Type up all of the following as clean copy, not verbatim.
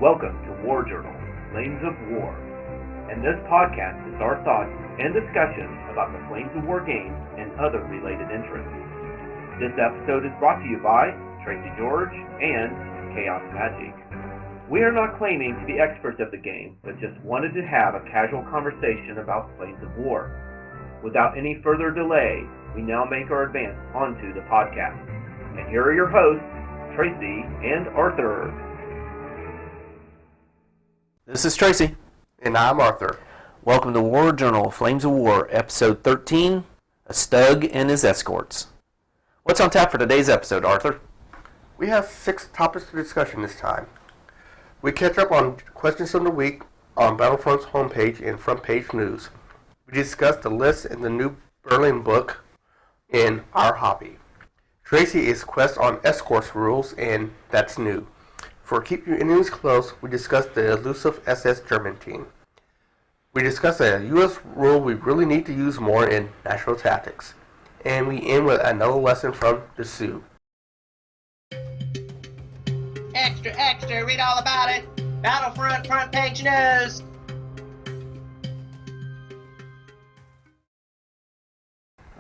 Welcome to War Journal, Flames of War. And this podcast is our thoughts and discussions about the Flames of War games and other related interests. This episode is brought to you by Tracy George and Chaos Magic. We are not claiming to be experts of the game, but just wanted to have a casual conversation about Flames of War. Without any further delay, we now make our advance onto the podcast. And here are your hosts, Tracy and Arthur. This is Tracy. And I'm Arthur. Welcome to War Journal, Flames of War, Episode 13, A Stug and His Escorts. What's on tap for today's episode, Arthur? We have 6 topics for discussion this time. We catch up on questions of the week on Battlefront's homepage and front page news. We discuss the list in the new Berlin book in Our Hobby. Tracy is quest on Escorts rules, and that's new. For Keep Your Enemies Close, we discuss the elusive SS German team. We discuss a U.S. rule we really need to use more in national tactics. And we end with another lesson from the Sioux. Extra, extra, read all about it. Battlefront Front Page news.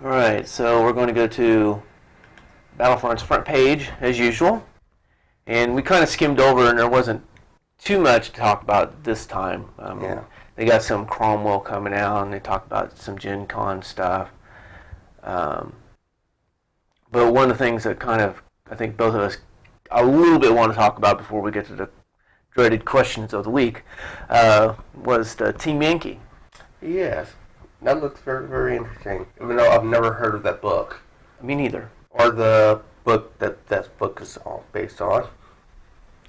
Alright, so we're going to go to Battlefront's front page, as usual. And we kind of skimmed over, and there wasn't too much to talk about this time. They got some Cromwell coming out, and they talked about some Gen Con stuff. But one of the things that kind of, I think both of us a little bit want to talk about before we get to the dreaded questions of the week was the Team Yankee. Yes, that looks very, very interesting, even though I've never heard of that book. Me neither. Or the book that book is all based on.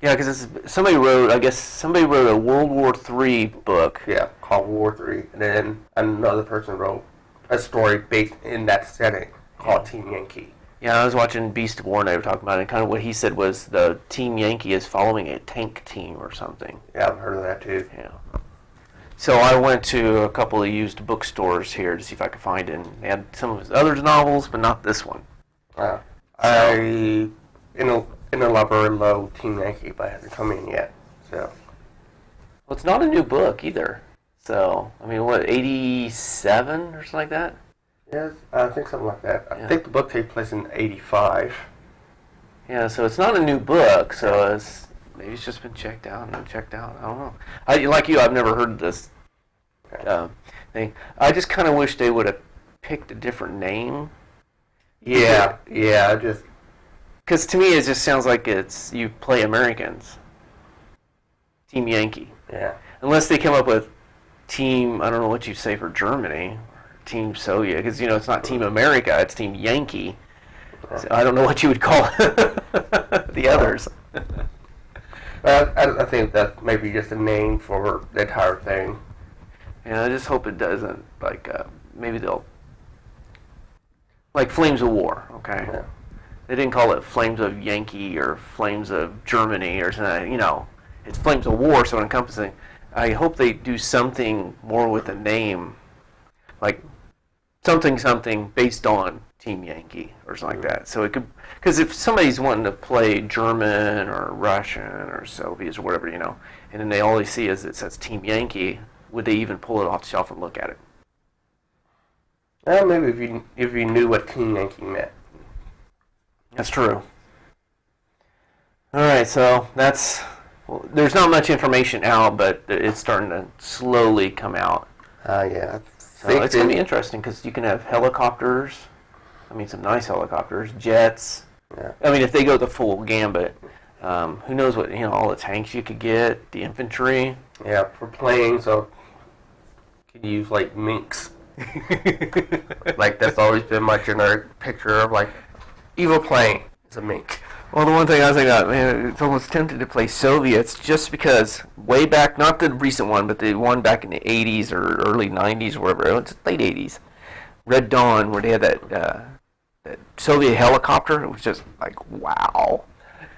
Yeah, because somebody wrote a World War III book. Yeah, called War III. And then another person wrote a story based in that setting called Team Yankee. Yeah, I was watching Beast of War and they were talking about it, and kind of what he said was the Team Yankee is following a tank team or something. Yeah, I've heard of that too. Yeah. So I went to a couple of used bookstores here to see if I could find it, and they had some of his other novels, but not this one. Wow. In the library low Team Yankee, but it hasn't come in yet. So. Well, it's not a new book either. So, I mean, what, 87 or something like that? Yes, I think something like that. Yeah. I think the book takes place in 85. Yeah, so it's not a new book, so maybe it's just been checked out. I don't know. Like you, I've never heard of this thing. I just kind of wish they would have picked a different name. Yeah, just... Because to me, it just sounds like it's you play Americans. Team Yankee. Yeah. Unless they come up with Team, I don't know what you say for Germany, Team Soviet, because, it's not Team America, it's Team Yankee. So I don't know what you would call the others. I think that's maybe just a name for the entire thing. Yeah, I just hope it doesn't, maybe they'll, like Flames of War, okay? Yeah. They didn't call it Flames of Yankee or Flames of Germany or something, it's Flames of War, so encompassing. I hope they do something more with a name, like something based on Team Yankee or something like that. So it could, because if somebody's wanting to play German or Russian or Soviets or whatever, and then all they see is it says Team Yankee, would they even pull it off the shelf and look at it? Well, maybe if you knew what Team Yankee meant. That's true. All right, so there's not much information out, but it's starting to slowly come out. Yeah. So it's going to be interesting because you can have helicopters. Some nice helicopters, jets. Yeah. If they go the full gambit, who knows what, all the tanks you could get, the infantry. Yeah, for planes, so you could use, minks. That's always been my generic picture of, evil plane. It's a mink. Well, the one thing I was thinking, man, it's almost tempted to play Soviets just because way back, not the recent one, but the one back in the 80s or early 90s or whatever, it's late 80s, Red Dawn, where they had that Soviet helicopter. It was just wow.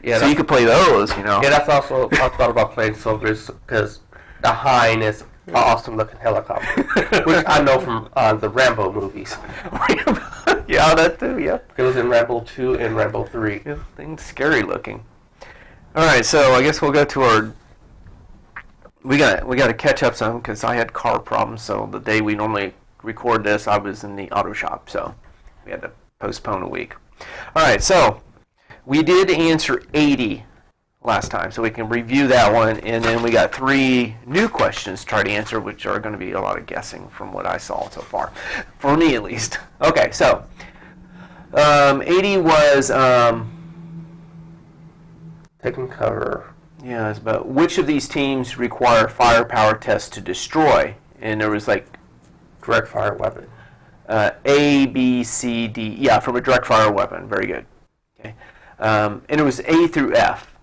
Yeah, so you could play those, Yeah, that's also, I thought about playing Soviets because the Hind is an awesome looking helicopter, which I know from the Rambo movies. Yeah, that too, yeah. It was in Rambo 2 and Rambo 3. Yeah, thing's scary looking. Alright, so I guess we'll go to our we got to catch up some because I had car problems. So the day we normally record this, I was in the auto shop, so we had to postpone a week. All right, so we did answer 80 last time, so we can review that one, and then we got 3 new questions to try to answer, which are going to be a lot of guessing from what I saw so far, for me at least. Okay, so 80 was Taking cover. yeah, it's about which of these teams require firepower tests to destroy, and there was like Direct fire weapon. A, B, C, D. Yeah, from a direct fire weapon. Very good. Okay, and it was A through F.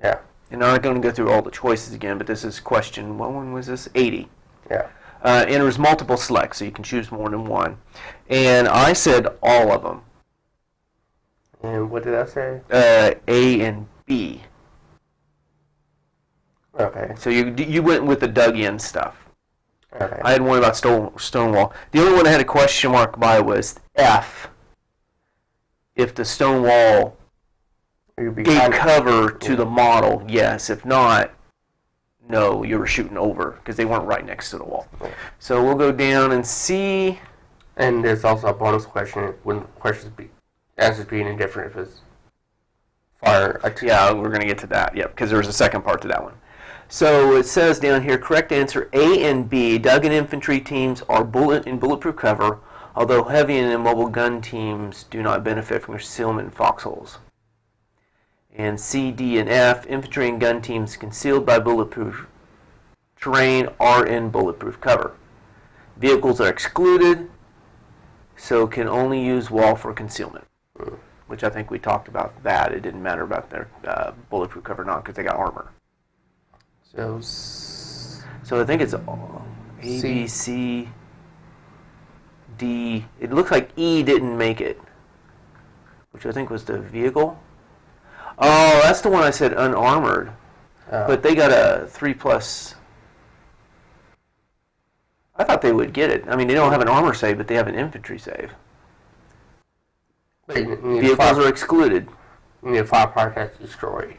Yeah. And I'm not going to go through all the choices again, but this is question, what one was this? 80. Yeah. And there was multiple selects, so you can choose more than one. And I said all of them. And what did I say? A and B. Okay. So you went with the dug-in stuff. Okay. I had one about Stonewall. The only one I had a question mark by was F. If the stone wall gave cover to the model, yes. If not, no, you were shooting over because they weren't right next to the wall. So we'll go down and see. And there's also a bonus question when answers being indifferent if it's fire. Yeah, we're going to get to that. Yep, because there was a second part to that one. So it says down here, correct answer A and B. Dug and infantry teams are bulletproof cover, although heavy and immobile gun teams do not benefit from concealment in foxholes. And C, D, and F, infantry and gun teams concealed by bulletproof terrain are in bulletproof cover. Vehicles are excluded, so can only use wall for concealment, which I think we talked about that. It didn't matter about their bulletproof cover or not because they got armor. So I think it's A, B, C, D. It looks like E didn't make it, which I think was the vehicle. Oh, that's the one I said unarmored. Oh. But they got a 3+. I thought they would get it. I mean, they don't have an armor save, but they have an infantry save. Vehicles are excluded. You need a firepower test to destroy.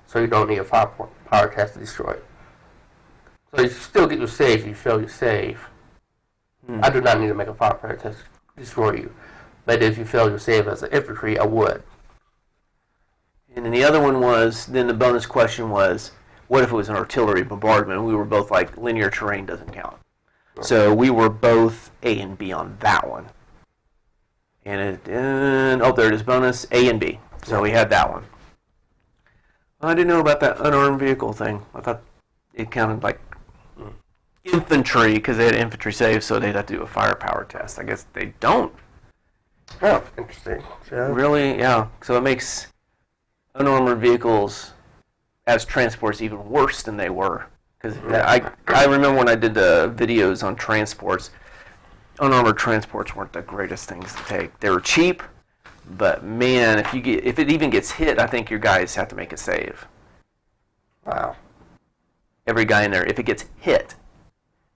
So you don't need a firepower test to destroy. So you still get your save if you fail your save. I do not need to make a firepower test to destroy you. But if you fail your save as an infantry, I would. And then the other one was, then the bonus question was, what if it was an artillery bombardment? We were both like, linear terrain doesn't count. So we were both A and B on that one. And there it is, bonus A and B. So we had that one. I didn't know about that unarmed vehicle thing. I thought it counted like infantry because they had infantry saves, so they'd have to do a firepower test. I guess they don't. Oh, interesting. So, Really? Yeah. So it makes unarmored vehicles as transports even worse than they were. Because I remember when I did the videos on transports, unarmored transports weren't the greatest things to take. They were cheap, but man, if it even gets hit, I think your guys have to make a save. wow. Every guy in there, if it gets hit.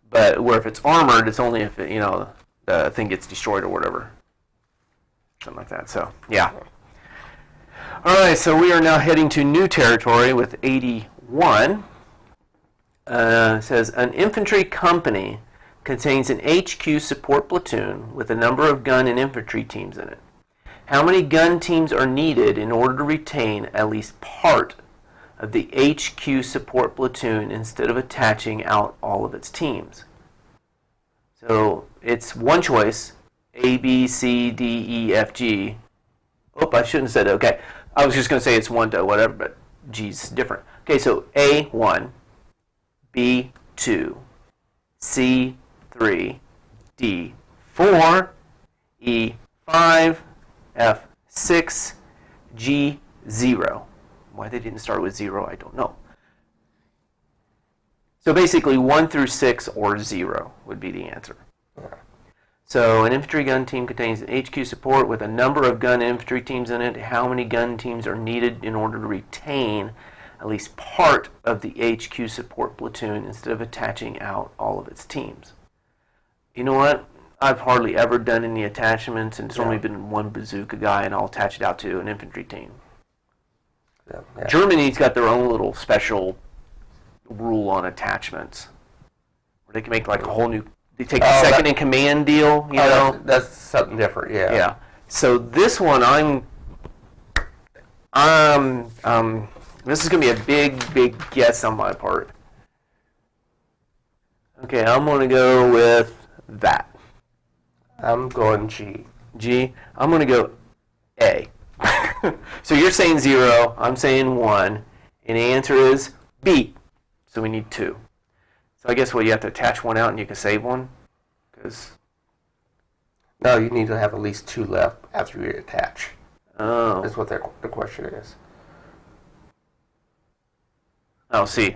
But where if it's armored, it's only if the thing gets destroyed or whatever. Something like that. So, yeah. All right, so we are now heading to new territory with 81. It says, an infantry company contains an HQ support platoon with a number of gun and infantry teams in it. How many gun teams are needed in order to retain at least part of the HQ support platoon instead of attaching out all of its teams? So it's one choice, A, B, C, D, E, F, G. Oh, I shouldn't have said it. Okay. I was just going to say it's 1 to whatever, but G's different. Okay, so A, 1, B, 2, C, 3, D, 4, E, 5, F, 6, G, 0. Why they didn't start with 0, I don't know. So basically 1 through 6 or 0 would be the answer. So an infantry gun team contains an HQ support with a number of gun and infantry teams in it. How many gun teams are needed in order to retain at least part of the HQ support platoon instead of attaching out all of its teams? You know what? I've hardly ever done any attachments, and it's only been one bazooka guy, and I'll attach it out to an infantry team. Yeah. Germany's got their own little special rule on attachments, where they can make like a whole new. They take the second in command deal. You know, that's something different. Yeah. Yeah. So this one, this is gonna be a big guess on my part. Okay, I'm gonna go with that. I'm going G. G. I'm gonna go A. So you're saying 0, I'm saying 1, and the answer is B. So we need 2. So I guess you have to attach one out and you can save one? No, you need to have at least 2 left after you attach. Oh. That's what the question is. Oh, see,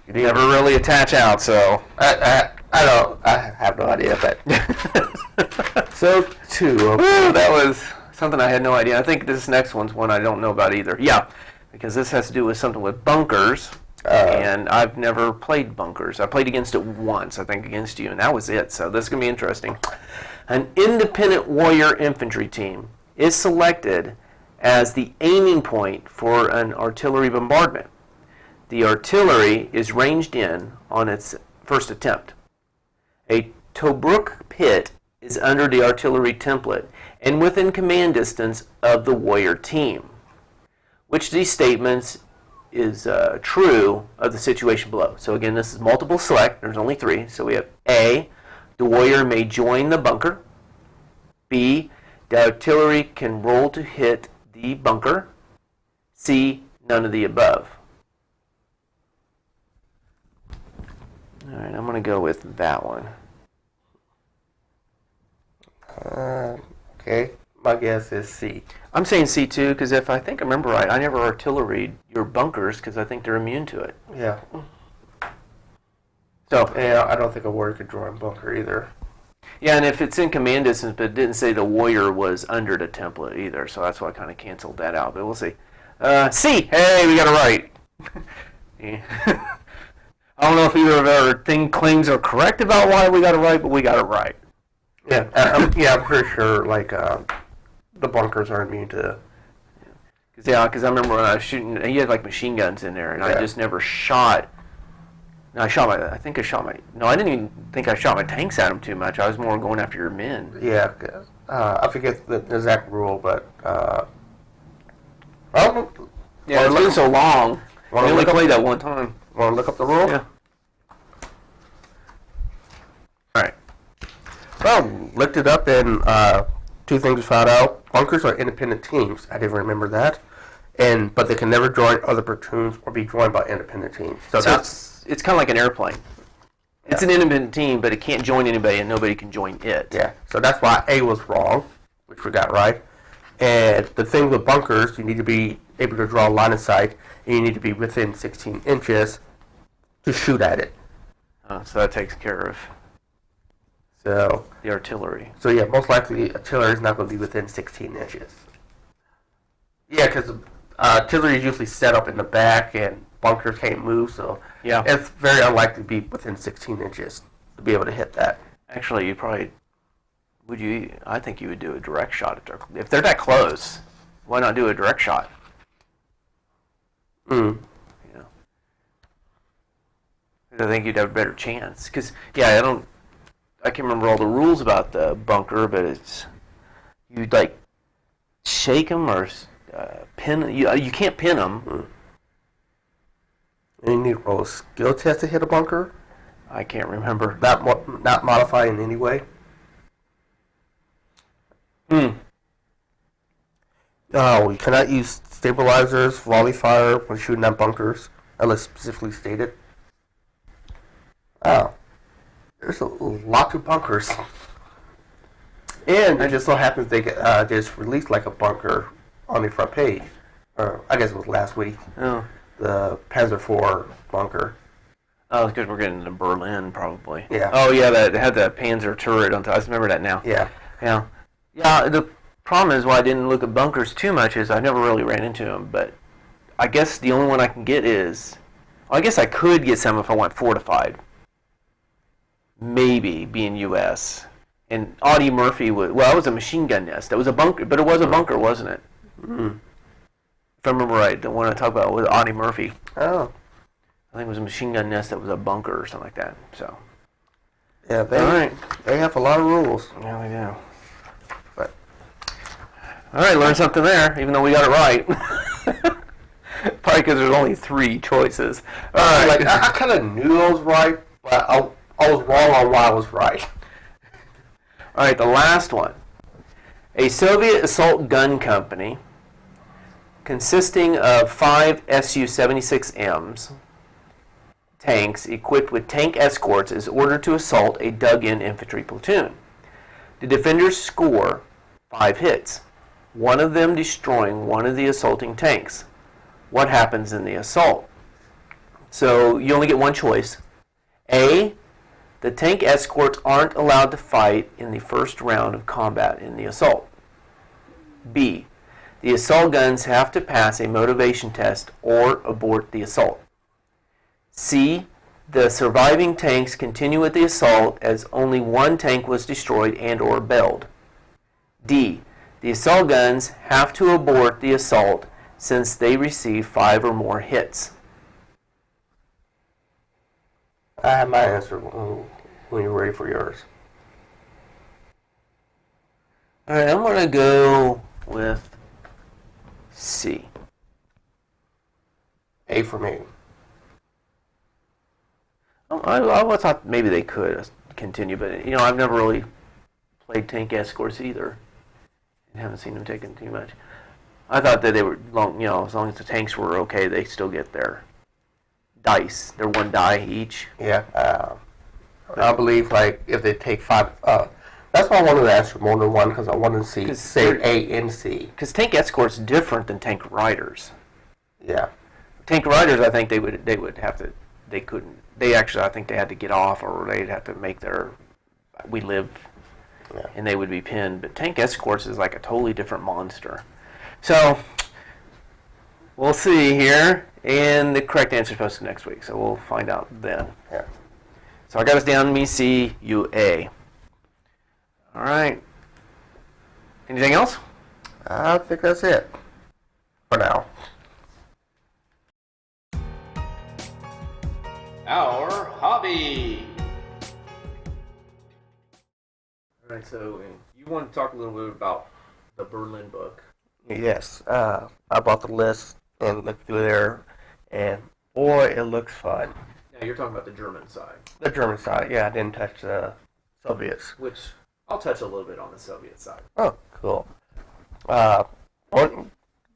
you never really attach out, so. I have no idea, but. So 2. Okay. That was something I had no idea. I think this next one's one I don't know about either. Yeah, because this has to do with something with bunkers, and I've never played bunkers. I played against it once, I think, against you, and that was it. So this is going to be interesting. An independent warrior infantry team is selected as the aiming point for an artillery bombardment. The artillery is ranged in on its first attempt. A Tobruk pit is under the artillery template and within command distance of the warrior team. Which of these statements is true of the situation below? So again, this is multiple select. There's only 3. So we have A, the warrior may join the bunker. B, the artillery can roll to hit the bunker. C, none of the above. All right, I'm going to go with that one. Okay, my guess is C. I'm saying C too, because if I think I remember right, I never artilleried your bunkers because I think they're immune to it. Yeah. So yeah, I don't think a warrior could join bunker either. Yeah, and if it's in command distance, but it didn't say the warrior was under the template either, so that's why I kind of canceled that out. But we'll see. C. Hey, we got it right. Yeah. I don't know if either of our claims are correct about why we got it right, but we got it right. Yeah, I'm pretty sure like the bunkers are immune to. Because I remember when I was shooting, he had like machine guns in there, and I just never shot. No, I didn't even think I shot my tanks at him too much. I was more going after your men. Yeah, I forget the exact rule, but yeah, it's been so long. We only played that one time. Want to look up the rule? Yeah. All right. Well, looked it up, and 2 things we found out. Bunkers are independent teams. I didn't remember that. But they can never join other platoons or be joined by independent teams. So it's kind of like an airplane. Yeah. It's an independent team, but it can't join anybody, and nobody can join it. Yeah, so that's why A was wrong, which we got right. And the thing with bunkers, you need to be able to draw a line of sight, and you need to be within 16 inches to shoot at it. So that takes care of the artillery. So yeah, most likely artillery is not going to be within 16 inches. Yeah, because artillery is usually set up in the back, and bunkers can't move, so yeah, it's very unlikely to be within 16 inches to be able to hit that. Actually, I think you would do a direct shot if they're that close. Why not do a direct shot? Mm. You know, I think you'd have a better chance. Because I can't remember all the rules about the bunker, but it's you'd like shake them or pin. You can't pin them. Mm. And you need to roll a skill test to hit a bunker. I can't remember. Not modify in any way. Oh, you cannot use stabilizers, volley fire when shooting at bunkers, unless specifically stated. Oh, there's a lot of bunkers. And it just so happens they just released like a bunker on the front page. I guess it was last week. Oh. The Panzer IV bunker. Oh, because we're getting to Berlin, probably. Yeah. Oh, yeah, they had the Panzer turret on top. I remember that now. Yeah. Yeah. Yeah, the problem is why I didn't look at bunkers too much is I never really ran into them, but I guess the only one I can get is... Well, I guess I could get some if I went fortified. Maybe, being U.S. And Audie Murphy was... Well, it was a machine gun nest. That was a bunker, but it was a bunker, wasn't it? Mm-hmm. I remember right, the one I talked about was Audie Murphy. Oh. I think it was a machine gun nest that was a bunker or something like that. So. Yeah, All they have a lot of rules. Yeah, they do. But all right, learned something there, even though we got it right. Probably because there's only 3 choices. All right. like I kind of knew I was right, but I was wrong on why I was right. All right, the last one. A Soviet assault gun company consisting of 5 Su-76Ms tanks equipped with tank escorts is ordered to assault a dug-in infantry platoon. The defenders score 5 hits, one of them destroying one of the assaulting tanks. What happens in the assault? So you only get one choice. A, the tank escorts aren't allowed to fight in the first round of combat in the assault. B, the assault guns have to pass a motivation test or abort the assault. C, the surviving tanks continue with the assault as only one tank was destroyed and or belled. D, the assault guns have to abort the assault since they receive 5 or more hits. I have my answer when you're ready for yours. All right, I'm going to go with C. A for me. I thought maybe they could continue, but I've never really played tank escorts either, and haven't seen them taking too much. I thought that they were long, as long as the tanks were okay, they still get their dice, their 1 die each. Yeah, I believe like if they take 5. That's why I wanted to answer more than one because I wanted to say A and C. Because tank escorts different than tank riders. Yeah. Tank riders, I think they would have to. They couldn't. They actually, I think they had to get off, or they'd have to make their. We live, yeah. And they would be pinned. But tank escorts is like a totally different monster. So we'll see here, and the correct answer is posted next week. So we'll find out then. Yeah. So I got us down. Me C, you A. All right. Anything else? I think that's it for now. Our hobby. All right. So you want to talk a little bit about the Berlin book? Yes. I bought the list and looked through there, and boy, it looks fun. Yeah, you're talking about the German side. The German side, yeah, I didn't touch the Soviets. Which I'll touch a little bit on the Soviet side. Oh, cool. The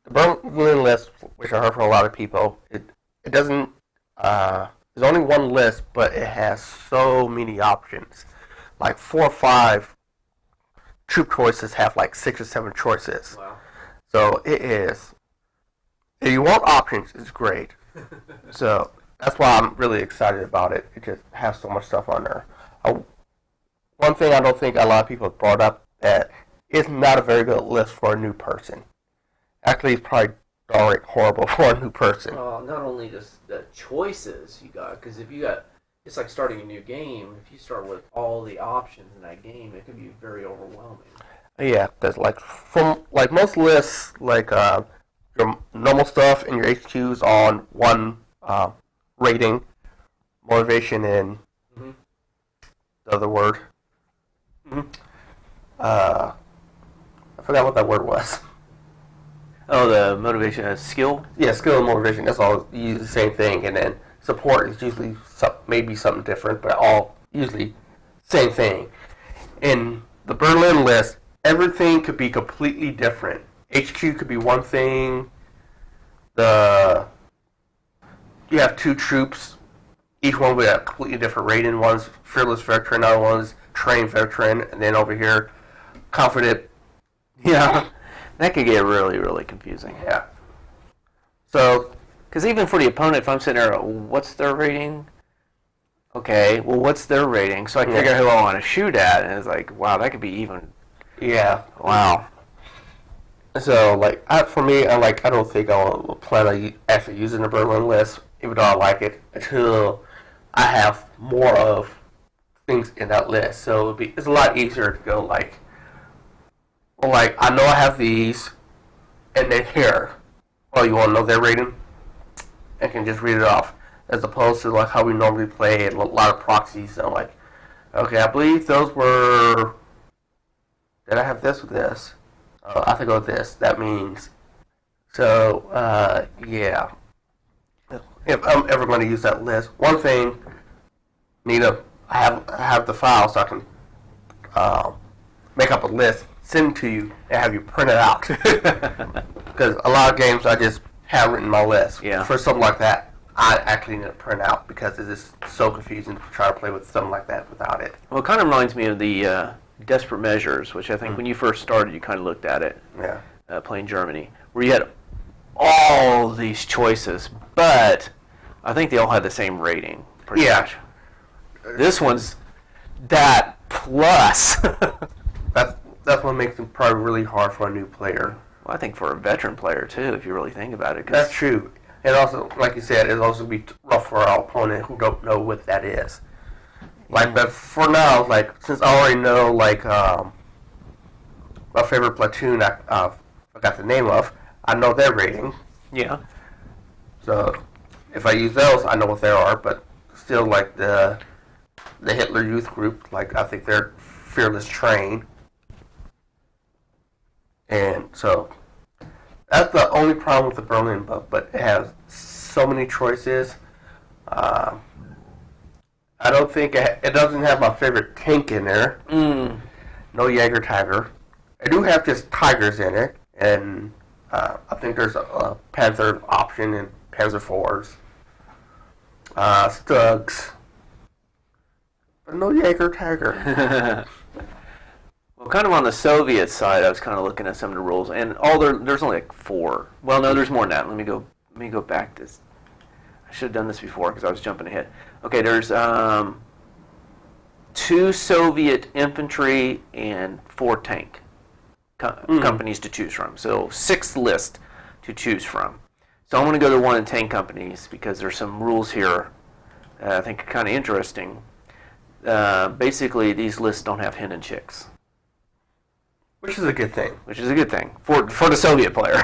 Berlin list, which I heard from a lot of people, it doesn't. There's only one list, but it has so many options. Like 4 or 5 troop choices have like 6 or 7 choices. Wow. So it is. If you want options, it's great. So that's why I'm really excited about it. It just has so much stuff on there. One thing I don't think a lot of people have brought up that it's not a very good list for a new person. Actually, it's probably downright horrible for a new person. Well, not only just the choices you got, because if you got, it's like starting a new game. If you start with all the options in that game, it can be very overwhelming. Yeah, that's like from like most lists, like your normal stuff and your HQs on one rating, motivation, and the other word. I forgot what that word was. Oh, the motivation, skill? Yeah, skill and motivation. That's all. You use the same thing, and then support is usually maybe something different, but all usually same thing. In the Berlin list, everything could be completely different. HQ could be one thing. You have 2 troops, each one with a completely different rating. One's fearless veteran, other one's trained veteran, and then over here, confident. Yeah, that could get really, really confusing. Yeah. So, because even for the opponent, if I'm sitting there, what's their rating? Okay, well, what's their rating? So I can figure out who I want to shoot at, and it's like, wow, that could be even. Yeah. Wow. So, like, for me, I don't think I'll plan on actually using the Berlin list, even though I like it, until I have more of things in that list. So it's a lot easier to go I know I have these, and then here, well, you want to know their rating, and can just read it off, as opposed to like how we normally play a lot of proxies. So like, okay, I believe those were. Did I have this with this? I think with this. That means. So yeah. If I'm ever going to use that list, one thing, I have the file so I can make up a list, send it to you, and have you print it out. Because a lot of games I just have written my list. Yeah. For something like that, I actually need to print out because it is so confusing to try to play with something like that without it. Well, it kind of reminds me of the Desperate Measures, which I think when you first started, you kind of looked at it, Yeah. playing Germany, where you had all these choices, but I think they all had the same rating, pretty much. This one's that plus. That's what makes it probably really hard for a new player. Well, I think for a veteran player, too, if you really think about it. That's true. And also, like you said, it'll also be rough for our opponent who don't know what that is. Like, but for now, like, since I already know, like, my favorite platoon I forgot the name of, I know their rating. Yeah. So, if I use those, I know what they are, but still, like, the Hitler Youth Group, like, I think they're Fearless Train. And so, that's the only problem with the Berlin book, but it has so many choices. I don't think it doesn't have my favorite tank in there. No Jaeger Tiger. I do have just Tigers in it, and I think there's a Panzer option and Panzer IVs. Stugs. But no Jaeger Tiger. Well, kind of on the Soviet side, I was kind of looking at some of the rules, and there's only like 4. Well, no, there's more than that. Let me go back to this. I should have done this before because I was jumping ahead. Okay, there's 2 Soviet infantry and 4 tank companies to choose from. So 6 list to choose from. So I'm going to go to one of the tank companies because there's some rules here I think are kind of interesting. Basically, these lists don't have hen and chicks. Which is a good thing. Which is a good thing for the Soviet player.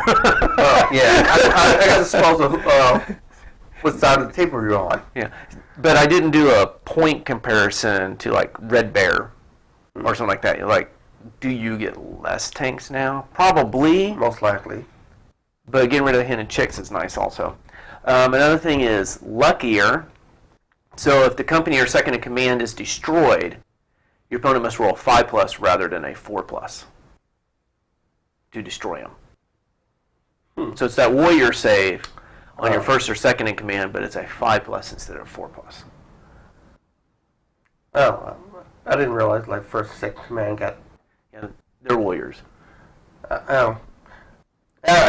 Yeah, I got to suppose what side of the table you're on. Yeah, but I didn't do a point comparison to like Red Bear or something like that. Like, do you get less tanks now? Probably. Most likely. But getting rid of the hen and chicks is nice also. Another thing is luckier. So if the company or second in command is destroyed, your opponent must roll a 5+ rather than a 4+ to destroy them. So it's that warrior save on your first or second in command, but it's a 5+ instead of 4+. Oh, I didn't realize like first and second command got. Yeah, they're warriors. I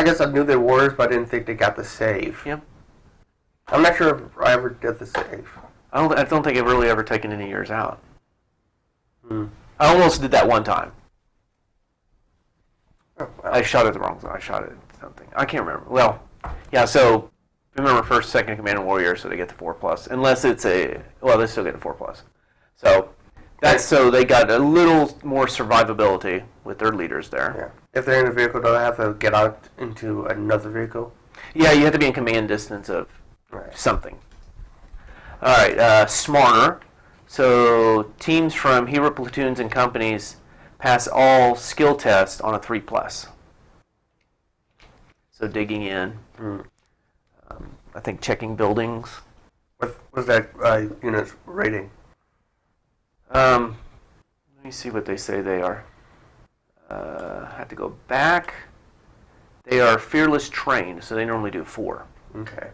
guess I knew they were warriors, but I didn't think they got the save. Yep. I'm not sure if I ever did the save. I don't think I've really ever taken any years out. I almost did that one time. Oh, well. I shot it the wrong. I shot it at something. I can't remember. Well, yeah. So remember, first, second in command, and warrior, so they get the 4+. Unless it's they still get the 4+. So that's so they got a little more survivability with their leaders there. Yeah. If they're in a vehicle, do they have to get out into another vehicle? Yeah, you have to be in command distance of something. All right, smarter. So teams from hero platoons and companies pass all skill tests on a 3+. So digging in. I think checking buildings. What's that unit's rating? Let me see what they say they are. I have to go back. They are fearless trained, so they normally do 4. Okay.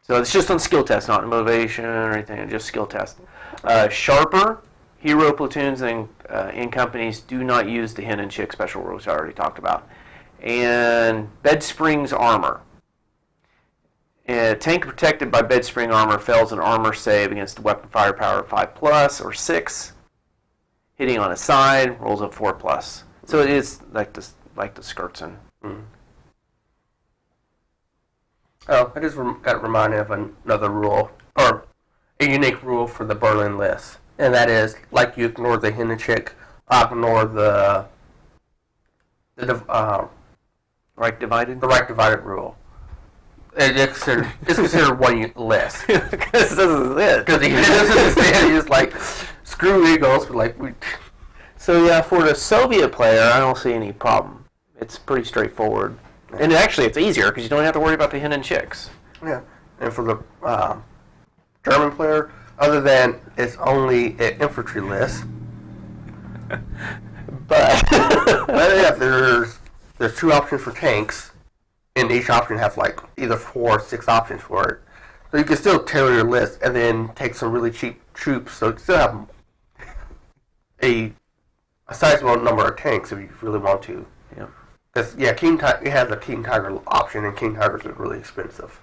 So it's just on skill tests, not motivation or anything, just skill tests. Sharper, hero platoons and in companies do not use the hen and chick special rules I already talked about. And bed springs armor. A tank protected by bed spring armor fails an armor save against weapon firepower of 5+ or 6. Hitting on a side rolls a 4+. So it is like the Skirtsen. Oh, I just got reminded of another rule, or a unique rule for the Berlin list. And that is, like you ignore the hen and chick, ignore the Right divided? The right divided rule. It's considered one less. Because this is it. Because he doesn't understand. He's like, screw Eagles. But like, So yeah, for the Soviet player, I don't see any problem. It's pretty straightforward. And actually, it's easier because you don't have to worry about the hen and chicks. yeah. And for the German player, other than it's only an infantry list. But yeah, there's 2 options for tanks, and each option has like either 4 or 6 options for it. So you can still tailor your list and then take some really cheap troops. So you still have a sizable number of tanks if you really want to. Yeah. Because you have the King Tiger option, and King Tigers are really expensive.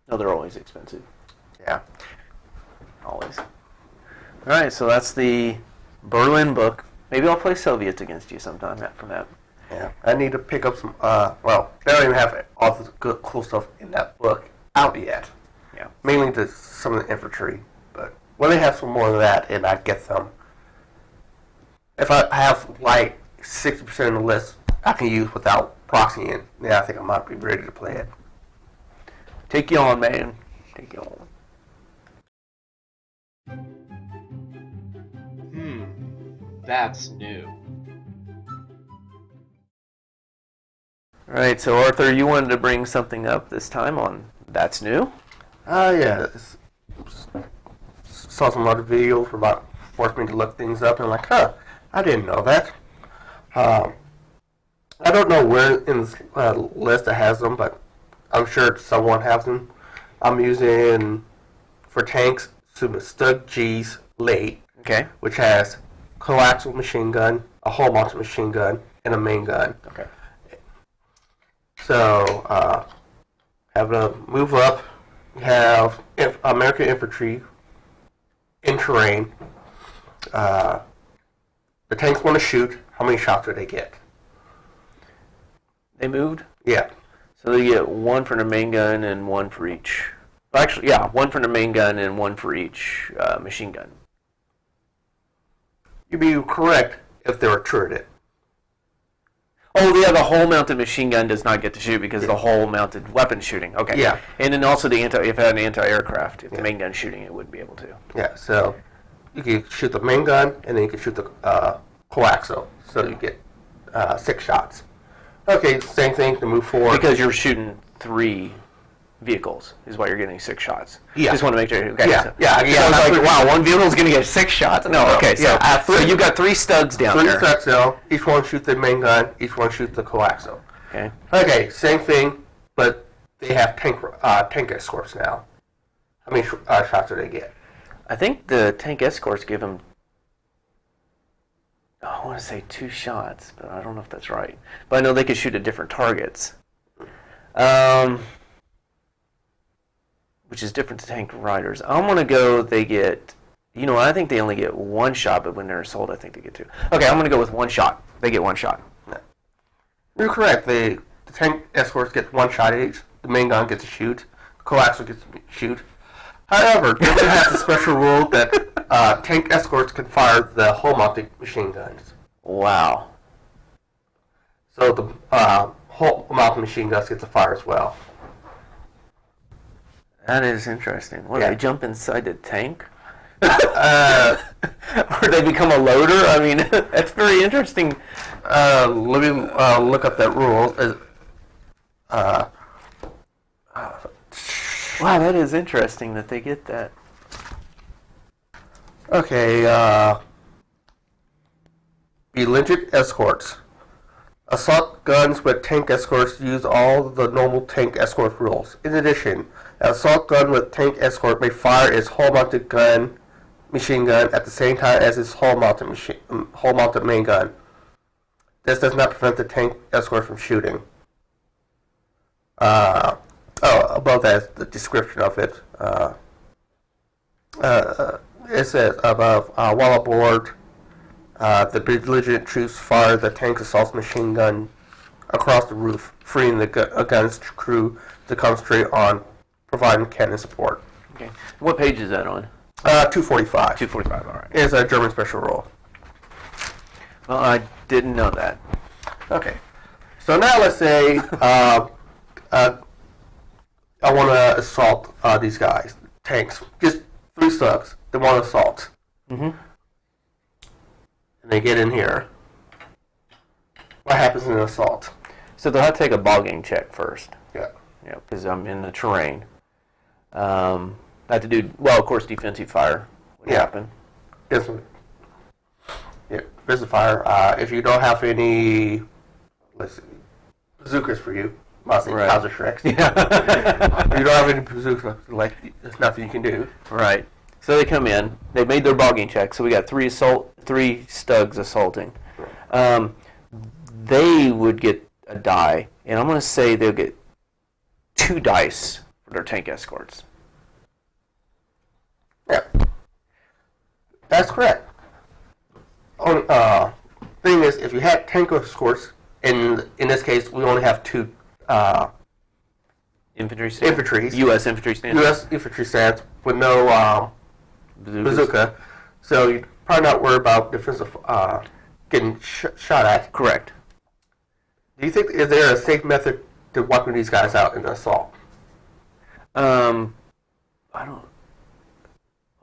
No, they're always expensive. Yeah. Always. All right, so that's the Berlin book. Maybe I'll play Soviets against you sometime from that. Yeah, I need to pick up some, they don't even have all the good, cool stuff in that book out yet. Yeah. Mainly some of the infantry. But when they have some more of that, and I get them, if I have like 60% of the list I can use without proxying it, yeah, I think I might be ready to play it. Take you on, man. Take you on. That's new. All right, so Arthur, you wanted to bring something up this time on That's New? Yeah. Saw some other videos about forced me to look things up, and I'm like, I didn't know that. I don't know where in this list that has them, but I'm sure someone has them. I'm using, for tanks, Stug G's late, Okay. which has coaxial machine gun, a whole mounted machine gun, and a main gun. Okay. So, having to move up, you have American infantry in terrain. The tanks want to shoot. How many shots do they get? They moved? Yeah. So they get 1 for the main gun and 1 for each. Well, actually, yeah, 1 for the main gun and 1 for each machine gun. You'd be correct if they were turreted. Oh, yeah, the whole mounted machine gun does not get to shoot because the whole mounted weapon shooting. Okay. Yeah. And then also if it had an anti-aircraft, if the main gun's shooting, it wouldn't be able to. Yeah, so you can shoot the main gun, and then you can shoot the coaxial. So you get 6 shots. Okay, same thing to move forward. Because you're shooting 3 vehicles is why you're getting 6 shots. Yeah. Just want to make sure. Okay, Yeah, so, yeah, So yeah, I was that's like, wow, 1 vehicle's going to get 6 shots? No, okay. So, Yeah, I have so 3 you've got 3 Stugs down 3 there. coaxial. Each one shoots the main gun. Each one shoots the coaxial. Okay. Okay, same thing, but they have tank escorts now. How many shots do they get? I think the tank escorts give them, I want to say 2 shots, but I don't know if that's right. But I know they can shoot at different targets. Which is different to tank riders. I'm going to go they get, I think they only get 1 shot, but when they're assault, I think they get 2. Okay, I'm going to go with 1 shot. They get 1 shot. You're correct. The tank escorts get 1 shot each. The main gun gets to shoot. The coaxial gets to shoot. However, Germany has a special rule that tank escorts can fire the whole mounted machine guns. Wow. So the whole mounted machine guns get to fire as well. That is interesting. What, Yeah. they jump inside the tank? Or they become a loader? I mean, that's very interesting. Let me look up that rule. Wow, that is interesting that they get that. Okay, belligerent escorts. Assault guns with tank escorts use all the normal tank escort rules. In addition, an assault gun with tank escort may fire its hull-mounted machine gun at the same time as its hull-mounted main gun. This does not prevent the tank escort from shooting. Above that is the description of it. It says above, while aboard, the belligerent troops fire the tank assault machine gun across the roof, freeing the gun's crew to concentrate on providing cannon support. Okay. What page is that on? 245. 245, all right. Is a German special rule. Well, I didn't know that. Okay. So now let's say I want to assault these guys, tanks. Just 3 Stugs. They want to assault. Mm-hmm. And they get in here. What happens in an assault? So they'll have to take a bogging check first. Yeah. Yeah, because I'm in the terrain. I have to do, well, of course, defensive fire would happen. Yes. Yeah, defensive fire. If you don't have any, let's see, bazookas for you, mostly Right. Kaiser Shreks. Yeah. If you don't have any bazookas, like, there's nothing you can do. Right. So they come in. They've made their bogging check. So we got 3 Stugs assaulting. They would get a die, and I'm going to say they'll get 2 dice for their tank escorts. Yeah. That's correct. Thing is, if you had tank escorts, in this case, we only have 2 Infantry stand? infantry. U.S. infantry stand? U.S. infantry stands with no bazooka. So you're probably not worried about defensive getting shot at. Correct. Do you think, is there a safe method to wiping these guys out in an assault? I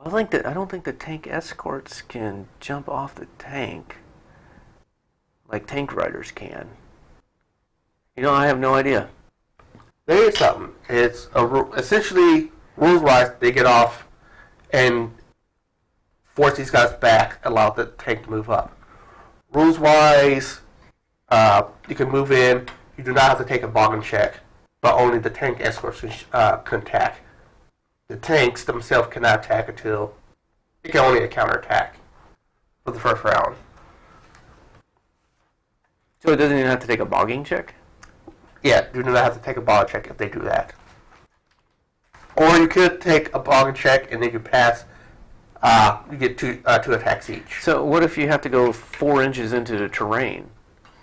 don't think the tank escorts can jump off the tank like tank riders can. I have no idea. There is something. It's essentially, rules-wise, they get off and force these guys back, allow the tank to move up. Rules-wise, you can move in. You do not have to take a bogging check, but only the tank escorts can attack. The tanks themselves cannot attack until they can only counterattack for the first round. So it doesn't even have to take a bogging check? Yeah, you do not have to take a bogging check if they do that. Or you could take a bogging check and then you pass. You get two attacks each. So what if you have to go 4 inches into the terrain?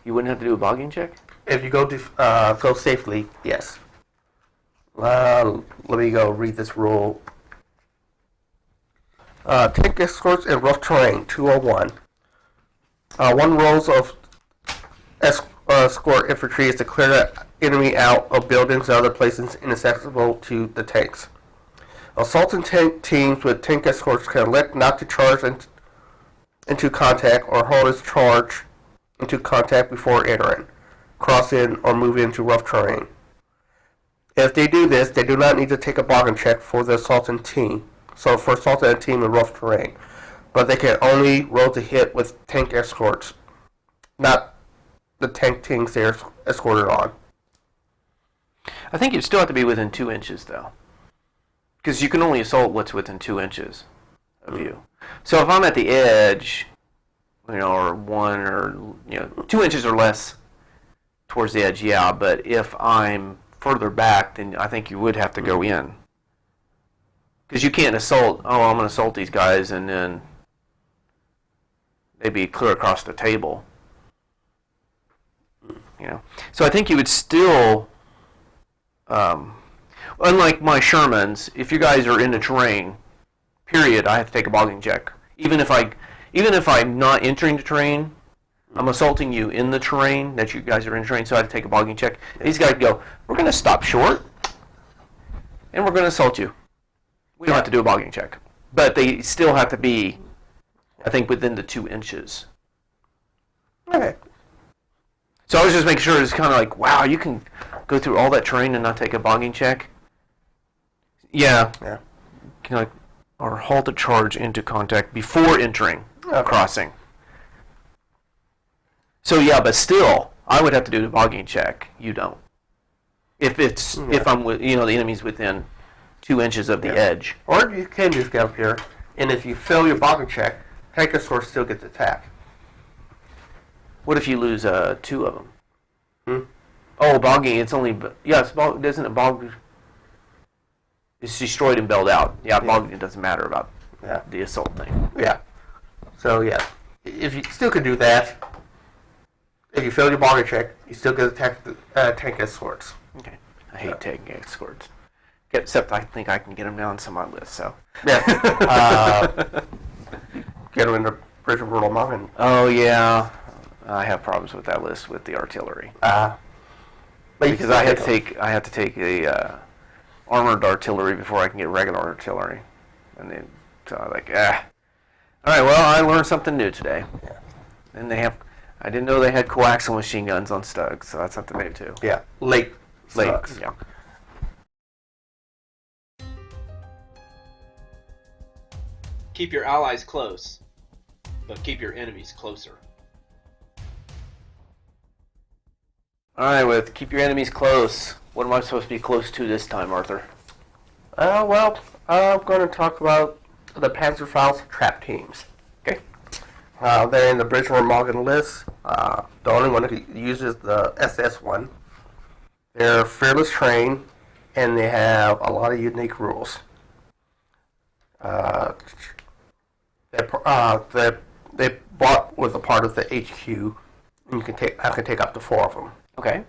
You wouldn't have to do a bogging check? If you go safely, yes. Let me go read this rule. Tank escorts in rough terrain, 201. 1 rows of escort infantry is to clear the enemy out of buildings and other places inaccessible to the tanks. Assaulting tank teams with tank escorts can elect not to charge into contact or hold its charge into contact before entering, crossing, or moving into rough terrain. If they do this, they do not need to take a bogging check for the assaulting team. So for assaulting a team in rough terrain, but they can only roll to hit with tank escorts, not the tank teams they are escorted on. I think you'd still have to be within 2 inches, though. Because you can only assault what's within 2 inches of you. So if I'm at the edge, or 1 or 2 inches or less towards the edge, yeah. But if I'm further back, then I think you would have to go in. Because you can't assault, I'm going to assault these guys, and then they'd be clear across the table. So I think you would still, unlike my Shermans, if you guys are in the terrain, period, I have to take a bogging check. Even if I'm not entering the terrain, I'm assaulting you in the terrain, that you guys are in terrain, so I have to take a bogging check. These guys go, we're going to stop short, and we're going to assault you. We don't have to do a bogging check. But they still have to be, I think, within the 2 inches. Okay. So I was just making sure it's kind of like, wow, you can go through all that terrain and not take a bogging check? Yeah. Yeah. Or halt a charge into contact before entering a crossing. So yeah, but still, I would have to do the bogging check. You don't. If I'm with, the enemy's within 2 inches of the edge. Or you can just get up here, and if you fail your bogging check, tank escort still gets attacked. What if you lose 2 of them? Oh, bogging, it's only, doesn't it bog? It's destroyed and bailed out. Yeah, bogging, it doesn't matter about the assault thing. Yeah. So, yeah. If you still can do that, if you fail your bogging check, you still get attacked tank escorts. Okay. I hate tank escorts. Except I think I can get them down on my list, so. Yeah. Get them in the Bridge of Brutal Mountain. Oh, yeah. I have problems with that list with the artillery. But because I have to take a armored artillery before I can get regular artillery, and then so I'm like, All right, well, I learned something new today. Yeah. And I didn't know they had coaxial machine guns on Stug, so that's something new too. Yeah, late. Sucks. Yeah. Keep your allies close, but keep your enemies closer. All right, with keep your enemies close. What am I supposed to be close to this time, Arthur? Well, I'm going to talk about the Panzerfaust trap teams. Okay. They're in the Bridge-Remagen list. The only one that uses the SS one. They're fearless trained, and they have a lot of unique rules. They bought with a part of the HQ, and I can take up to 4 of them. Okay.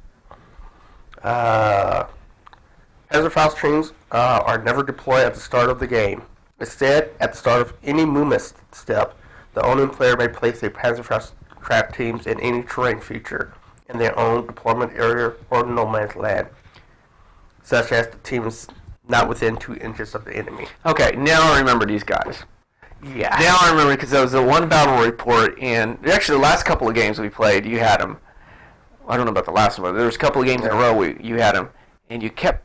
Panzerfaust teams are never deployed at the start of the game. Instead, at the start of any movement step, the owning player may place a Panzerfaust trap teams in any terrain feature in their own deployment area or no man's land, such as the teams not within 2 inches of the enemy. Okay, now I remember these guys. Yeah. Now I remember because there was the one battle report, and actually the last couple of games we played, you had them. I don't know about the last one, but there was a couple of games in a row you had them, and you kept.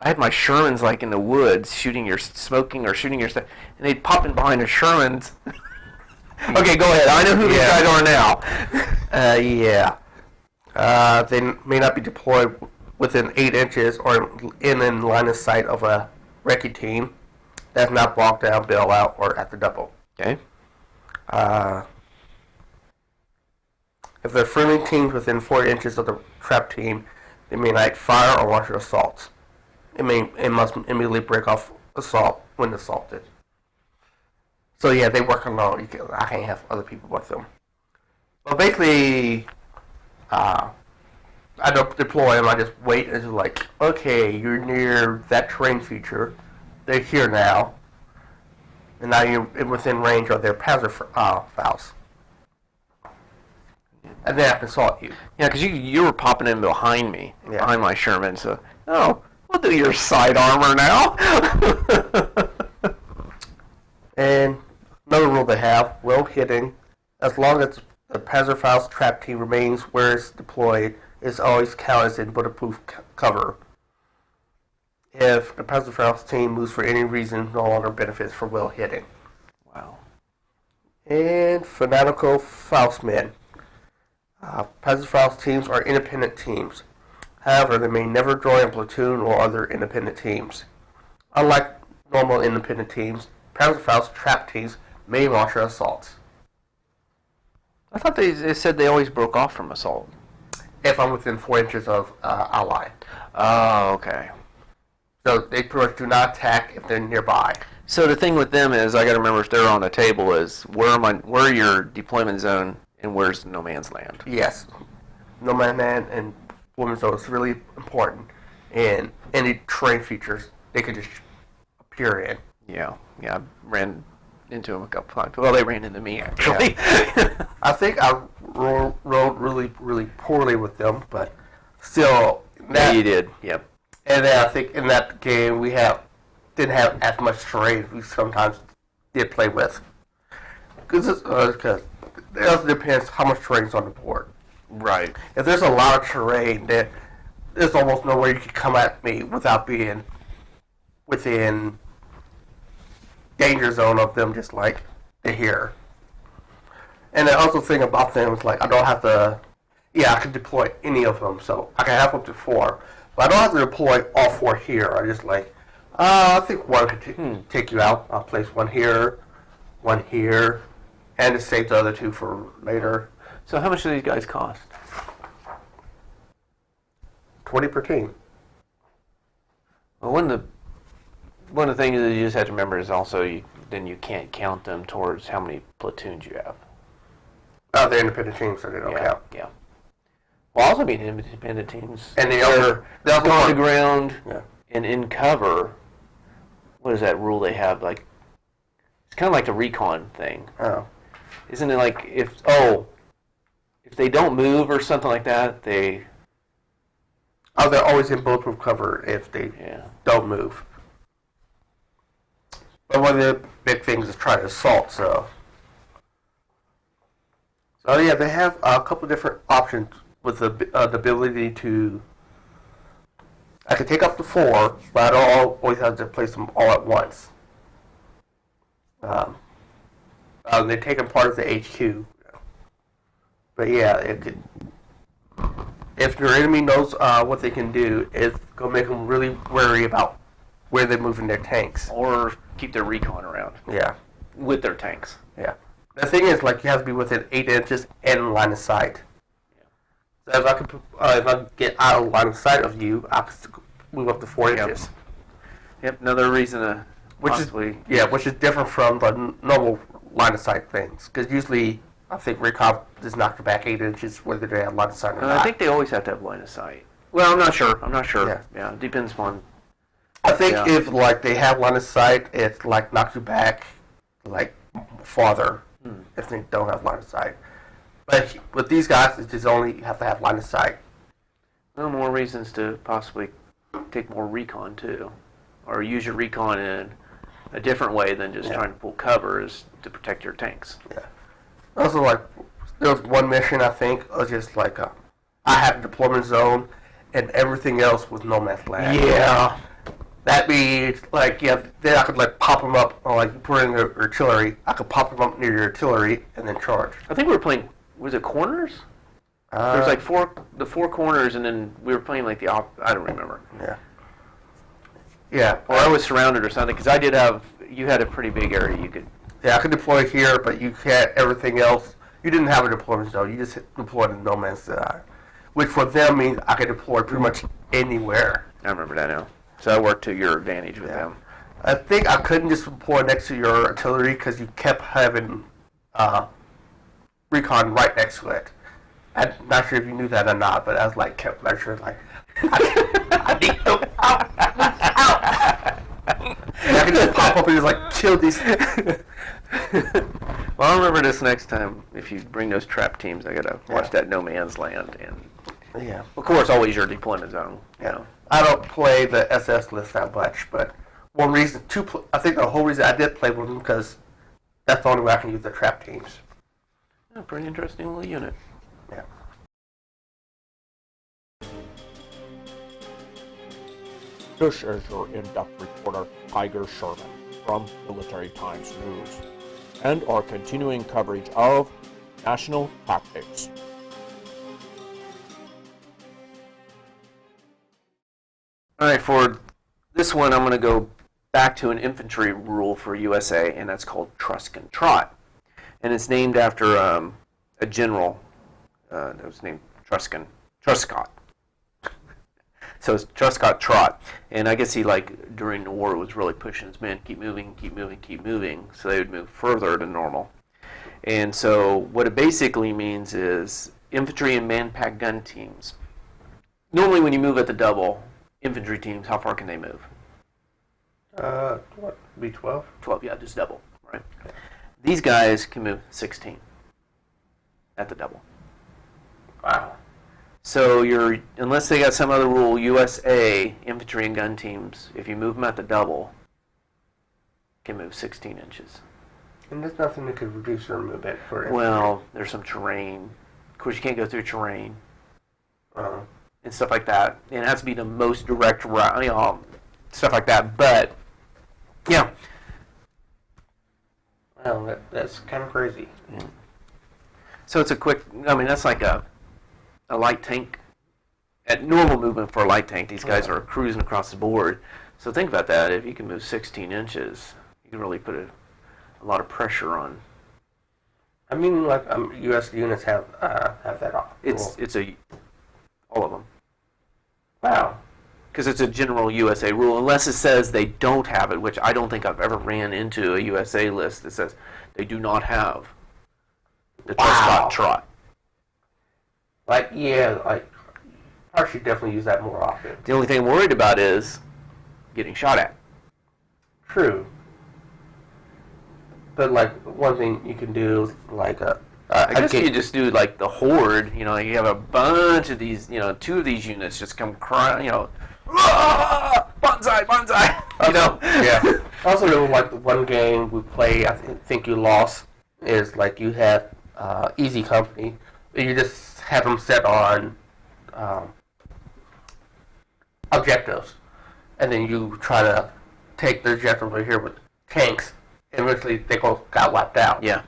I had my Shermans like in the woods smoking or shooting your stuff, and they'd pop in behind the Shermans. Okay, go ahead. I know who these guys are now. Yeah. They may not be deployed within 8 inches or in line of sight of a recce team that's not blocked down, bail out, or at the double. Okay. If they're friendly teams within 4 inches of the trap team, they may not fire or launch assaults. It must immediately break off assault when assaulted. So yeah, they work alone. I can't have other people with them. But basically, I don't deploy them. I just wait until like, okay, you're near that terrain feature. They're here now, and now you're within range of their Panzerfaust. And then I can assault you. Yeah, because you were popping in behind me, Yeah. behind my Sherman. So, we'll do your side armor now. And another rule they have, well hitting, as long as the Panzerfaust trap team remains where it's deployed, it's always counted as in bulletproof cover. If the Panzerfaust team moves for any reason, no longer benefits for well hitting. Wow. And fanatical Faustmen. Panzerfaust teams are independent teams. However, they may never join a platoon or other independent teams. Unlike normal independent teams, Panzerfaust trap teams may launch assaults. I thought they said they always broke off from assault. If I'm within 4 inches of ally. Oh, okay. So they pretty much do not attack if they're nearby. So the thing with them is, I got to remember if they're on the table is where your deployment zone and where's no man's land. Yes. No man's land and women's zone is really important. And any terrain features they can just appear in. Yeah, I ran into them a couple times. Well, they ran into me actually. Yeah. I think I rode really, really poorly with them, but still. Yeah, you did. Yep. And then I think in that game we didn't have as much terrain as we sometimes did play with. Because it also depends how much terrain's on the board. Right. If there's a lot of terrain, then there's almost no way you can come at me without being within danger zone of them, just like they're here. And the other thing about them is like I don't have to. Yeah, I can deploy any of them, so I can have up to 4. But I don't have to deploy all 4 here. I just like, I think one could take you out. I'll place one here, and just save the other 2 for later. So how much do these guys cost? 20 per team. Well, one of the things that you just have to remember is also then you can't count them towards how many platoons you have. Oh, they're independent teams, so they don't count. Yeah. Well, also being independent teams. And they are on the ground Yeah. and in cover. What is that rule they have? Like, it's kind of like the recon thing. Oh. Isn't it like if they don't move or something like that, they... Oh, they're always in bulletproof cover if they don't move. But one of the big things is trying to assault, so yeah, they have a couple different options with the ability to. I can take up to 4, but I don't always have to place them all at once. They take them part of the HQ. But yeah, it could. If your enemy knows what they can do, it's going to make them really wary about where they're moving their tanks. Or keep their recon around. Yeah. With their tanks. Yeah. The thing is, like, you have to be within 8 inches and line of sight. Yeah. So if I get out of line of sight of you, I can move up to 4 inches. Yep, another reason to which is different from the normal line of sight things. Because usually, I think recon just knock you back 8 inches whether they have line of sight or not. I think they always have to have line of sight. Well, I'm not sure. Yeah, it depends on. I think if like they have line of sight, it like knocks you back like farther if they don't have line of sight. But with these guys, it's just only you have to have line of sight. Well, more reasons to possibly take more recon too, or use your recon in a different way than just trying to pull covers to protect your tanks. Yeah. Also, like there was one mission I think was just like I had a deployment zone, and everything else was no man's land. Yeah. That means, like, then I could, like, pop them up, or, like, put in your artillery. I could pop them up near your artillery and then charge. I think we were playing, was it corners? There's, like, the four corners, and then we were playing, like, I don't remember. Yeah. Yeah. Or I was surrounded or something, because you had a pretty big area you could... Yeah, I could deploy here, but you had everything else. You didn't have a deployment zone. You just deployed in no man's sky. Which, for them, means I could deploy pretty much anywhere. I remember that now. So that worked to your advantage with them. I think I couldn't just deploy next to your artillery because you kept having recon right next to it. I'm not sure if you knew that or not, but I was like, kept lecturing, like, I need to out. And I could just pop up and just like kill these. Well, I'll remember this next time. If you bring those trap teams, I gotta watch that no man's land. And of course, always your deployment zone. You know. I don't play the SS list that much, but one reason, I think the whole reason I did play with them because that's the only way I can use the trap teams. Yeah, pretty interesting little unit. Yeah. This is your in-depth reporter, Tiger Sherman, from Military Times News, and our continuing coverage of national tactics. All right, for this one, I'm going to go back to an infantry rule for USA, and that's called Truscan Trot. And it's named after a general that was named Truscott. So it's Truscott Trot. And I guess he, like, during the war, was really pushing his men, keep moving, keep moving, keep moving, so they would move further than normal. And so what it basically means is infantry and man-packed gun teams. Normally when you move at the double, infantry teams, how far can they move? What, be 12? 12, yeah, just double, right? Okay. These guys can move 16 at the double. Wow. So unless they got some other rule, USA infantry and gun teams, if you move them at the double, can move 16 inches. And there's nothing that could reduce your movement for infantry. Well, there's some terrain. Of course, you can't go through terrain. Uh-huh. And stuff like that. And it has to be the most direct route, stuff like that. But, yeah. Well, that's kind of crazy. Yeah. So it's a quick, that's like a light tank. At normal movement for a light tank, these guys are cruising across the board. So think about that. If you can move 16 inches, you can really put a lot of pressure on. I mean, like, U.S. units have that off. It's all of them. Wow. Because it's a general USA rule, unless it says they don't have it, which I don't think I've ever ran into a USA list that says they do not have the Truscott Trot. Like, I should definitely use that more often. The only thing I'm worried about is getting shot at. True. But, like, one thing you can do, like, I guess you just do like the horde. You know, you have a bunch of these. You know, 2 of these units just come crying. You know, bonsai, bonsai. You know. Yeah. I also know like the one game we play. I think you lost is like you have Easy Company. You just have them set on objectives, and then you try to take the objective over here with tanks, and eventually they got wiped out. Yeah.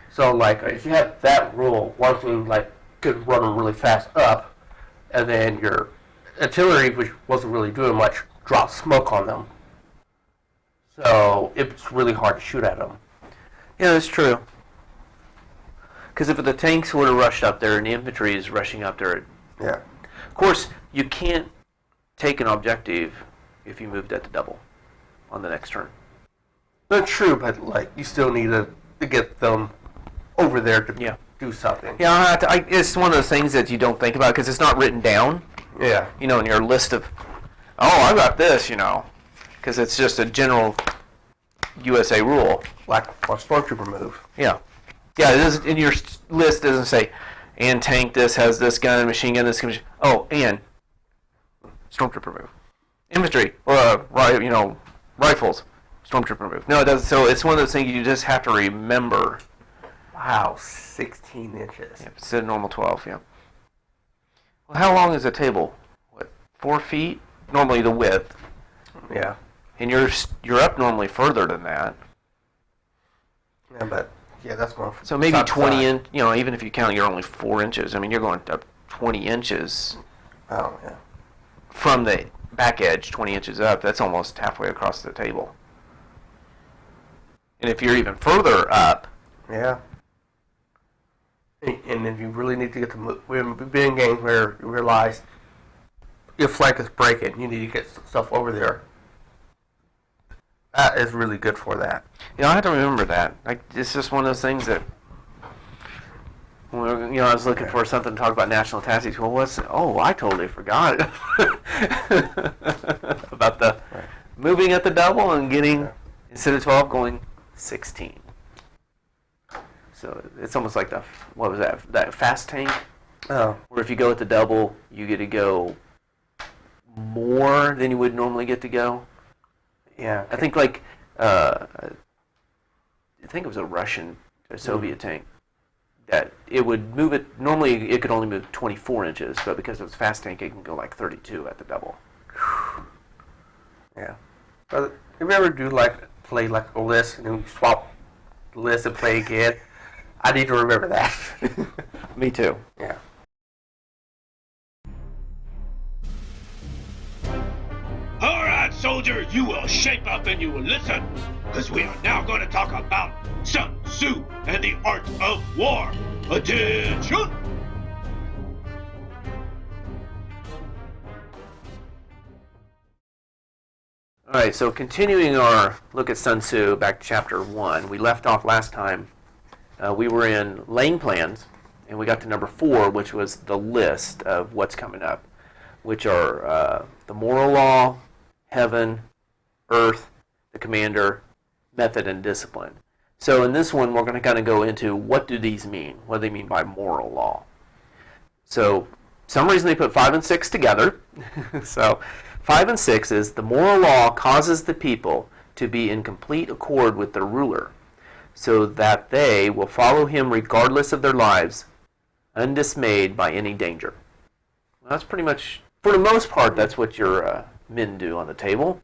So like if you have that rule, one team like could run them really fast up, and then your artillery, which wasn't really doing much, dropped smoke on them. So it's really hard to shoot at them. Yeah, that's true. Because if the tanks would have rushed up there and the infantry is rushing up there, Yeah. of course you can't take an objective if you moved at the double on the next turn. That's true, but like you still need to get them over there to do something. Yeah, it's one of those things that you don't think about because it's not written down. Yeah. You know, in your list of, oh, I got this, you know, because it's just a general USA rule. Like a stormtrooper move. Yeah. Yeah, it is in your list. Doesn't say, and tank this has this gun, machine gun, this gun. Oh, and stormtrooper move, infantry or you know, rifles, stormtrooper move. No, it doesn't. So it's one of those things you just have to remember. Wow, 16 inches. Yeah, instead of normal 12. Yeah. Well, how long is a table? What, 4 feet? Normally the width. Yeah. And you're up normally further than that. Yeah, but yeah, that's more. So maybe 20 in. You know, even if you count, you're only 4 inches. I mean, you're going up 20 inches. Oh yeah. From the back edge, 20 inches up. That's almost halfway across the table. And if you're even further up. Yeah. And if you really need to get the move, we've been in games where you realize your flank is breaking. You need to get stuff over there. That is really good for that. I have to remember that. Like, it's just one of those things that, when I was looking for something to talk about national tactics. Well, I totally forgot about the moving at the double and getting, instead of 12, going 16. So it's almost like what was that fast tank? Oh. Where if you go at the double, you get to go more than you would normally get to go. Yeah. I think like I think it was a Soviet tank that it would move it. Normally it could only move 24 inches, but because it was fast tank, it can go like 32 at the double. Yeah. But if you ever do play like a list and then you swap the list and play again, I need to remember that. Me too. Yeah. All right, soldier, you will shape up and you will listen, because we are now going to talk about Sun Tzu and the art of war. Attention! All right, so continuing our look at Sun Tzu, back to chapter 1. We left off last time. We were in lane plans, and we got to number 4, which was the list of what's coming up, which are the moral law, heaven, earth, the commander, method, and discipline. So in this one, we're going to kind of go into what do these mean? What do they mean by moral law? So some reason they put 5 and 6 together. So 5 and 6 is the moral law causes the people to be in complete accord with their ruler, so that they will follow him regardless of their lives, undismayed by any danger. Well, that's pretty much, for the most part, that's what your men do on the table,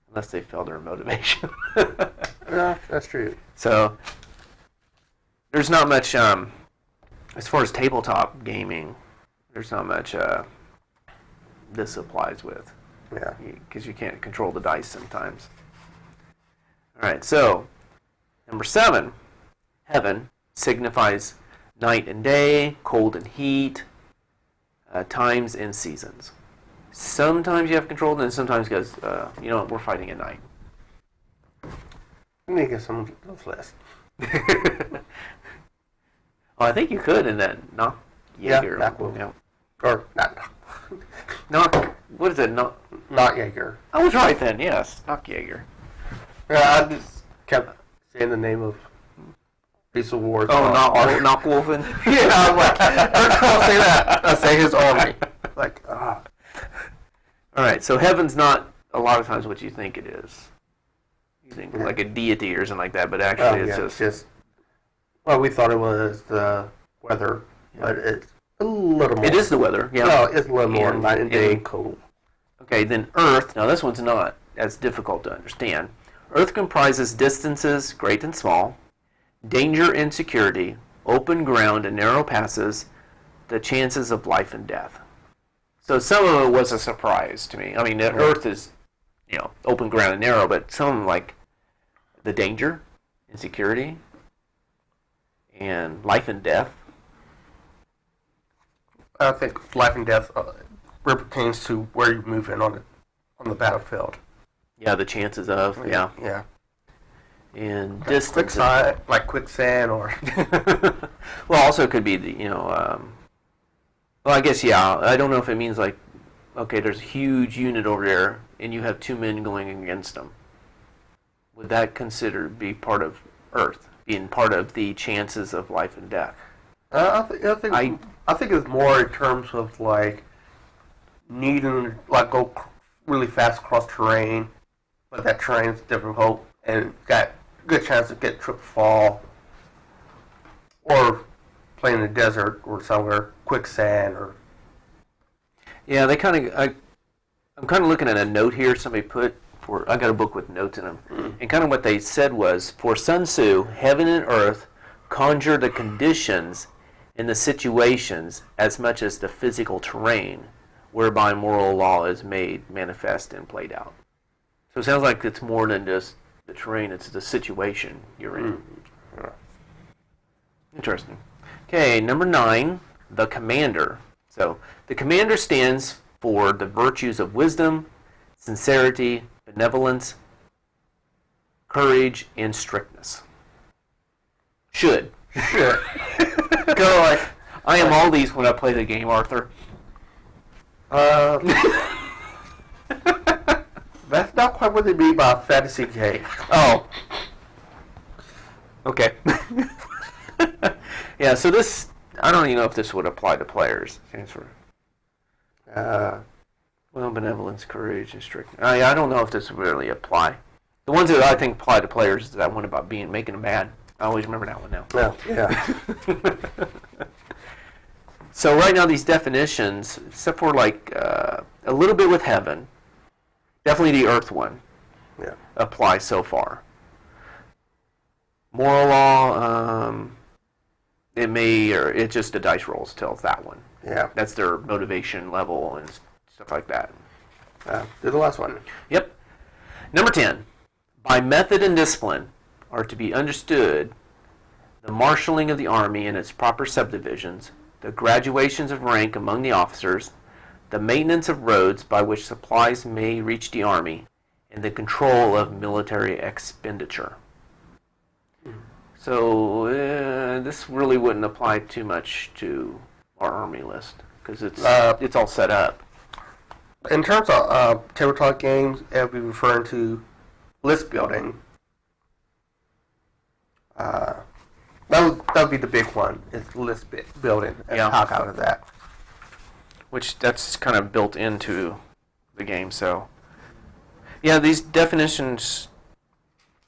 unless they fail their motivation. Yeah, that's true. So there's not much, as far as tabletop gaming, there's not much this applies with. Yeah. Because you can't control the dice sometimes. All right, so number 7, heaven, signifies night and day, cold and heat, times and seasons. Sometimes you have control, and sometimes goes, we're fighting at night. I need to get some of those lists. Well, I think you could in that knock Jaeger. Yeah, cool. Yeah. Or not. Knock, what is it? Not Jaeger. I was right then, yes. Knock Jaeger. Yeah, I just kept saying the name of Piece of war. Oh, not Wolfen. Yeah, I was like, I'll say that. I say his army. Like, ah. All right, so heaven's not a lot of times what you think it is. You think like a deity or something like that, but actually it's just. Well, we thought it was the weather, but it's a little more. It is the weather, yeah. No, it's a little more night and day cold. Okay, then Earth. Now this one's not as difficult to understand. Earth comprises distances, great and small, danger and security, open ground and narrow passes, the chances of life and death. So some of it was a surprise to me. I mean, Earth is, open ground and narrow, but some like the danger and security and life and death. I think life and death pertains to where you move in on the battlefield. Yeah, the chances of, yeah. And distance. Quicksand, like quicksand, or well, also could be the well, I guess I don't know if it means like, okay, there's a huge unit over there, and you have 2 men going against them. Would that be part of Earth, being part of the chances of life and death? I think it's more in terms of like needing like go really fast across terrain, but that terrain's difficult and got good chance to get trip fall, or play in the desert or somewhere, quicksand or. Yeah, they kind of. I'm kind of looking at a note here somebody put. I got a book with notes in them, and kind of what they said was, for Sun Tzu, heaven and earth conjure the conditions and the situations as much as the physical terrain, whereby moral law is made manifest and played out. So it sounds like it's more than just the terrain; it's the situation you're in. Interesting. Okay, number 9, the commander. So the commander stands for the virtues of wisdom, sincerity, benevolence, courage, and strictness. Should. Go like, I am all these when I play the game, Arthur. That's not quite what they mean by fantasy game. Oh. Okay. Yeah, so this, I don't even know if this would apply to players. Well, benevolence, courage, and strictness. I don't know if this would really apply. The ones that I think apply to players is that one about making them mad. I always remember that one now. Yeah. So right now these definitions, except for like a little bit with heaven, definitely the earth one applies so far. Moral law, it's just the dice rolls tells that one. Yeah. That's their motivation level and stuff like that. Do the last one. Yep. Number 10. By method and discipline are to be understood the marshalling of the army in its proper subdivisions, the graduations of rank among the officers, the maintenance of roads by which supplies may reach the army, and the control of military expenditure. So this really wouldn't apply too much to our army list because it's all set up. In terms of tabletop games, I'll be referring to list building. That would be the big one. Is list building and talk out of that. Which that's kind of built into the game. So yeah, these definitions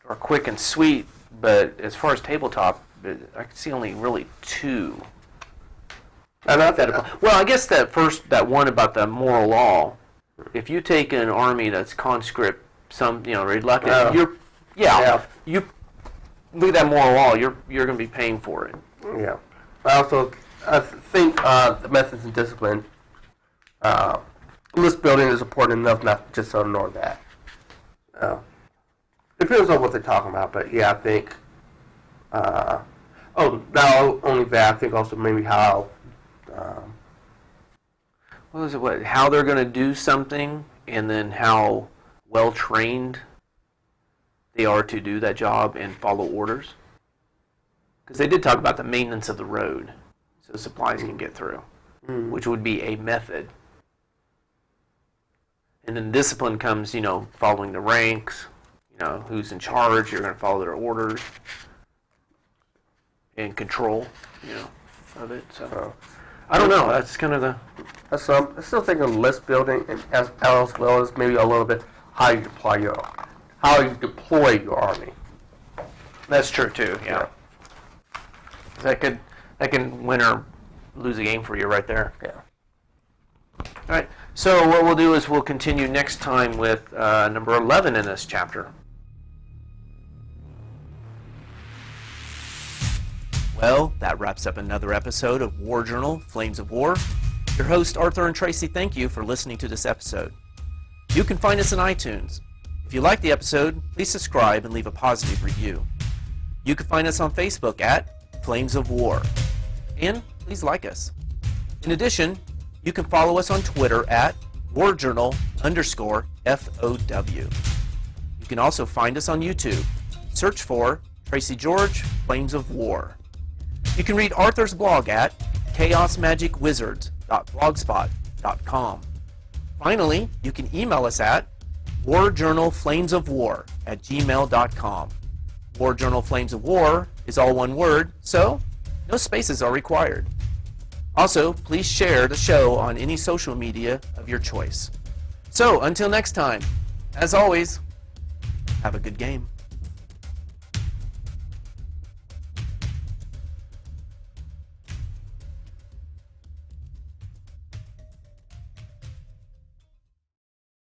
are quick and sweet. But as far as tabletop, I can see only really 2. Well, I guess that one about the moral law. If you take an army that's conscript, reluctant, you look at that moral law. You're going to be paying for it. Yeah. I think the methods and discipline. List building is important enough not just to ignore that. Depends on what they're talking about, but yeah, I think. Not only that, I think also maybe how. How they're going to do something, and then how well trained they are to do that job and follow orders. Because they did talk about the maintenance of the road, so supplies can get through, which would be a method. And then discipline comes, following the ranks. Who's in charge, you're going to follow their orders. and control, of it. So I don't know. That's kind of the. That's I'm still thinking list building, and as well as maybe a little bit how you deploy your army. That's true too. Yeah. That can win or lose a game for you right there. Yeah. All right. So what we'll do is we'll continue next time with number 11 in this chapter. Well, that wraps up another episode of War Journal, Flames of War. Your hosts, Arthur and Tracy, thank you for listening to this episode. You can find us on iTunes. If you like the episode, please subscribe and leave a positive review. You can find us on Facebook at Flames of War. And please like us. In addition, you can follow us on Twitter at warjournal_FOW. You can also find us on YouTube. Search for Tracy George, Flames of War. You can read Arthur's blog at chaosmagicwizards.blogspot.com. Finally, you can email us at warjournalflamesofwar@gmail.com. War Journal Flames of War is all one word, so no spaces are required. Also, please share the show on any social media of your choice. So, until next time, as always, have a good game.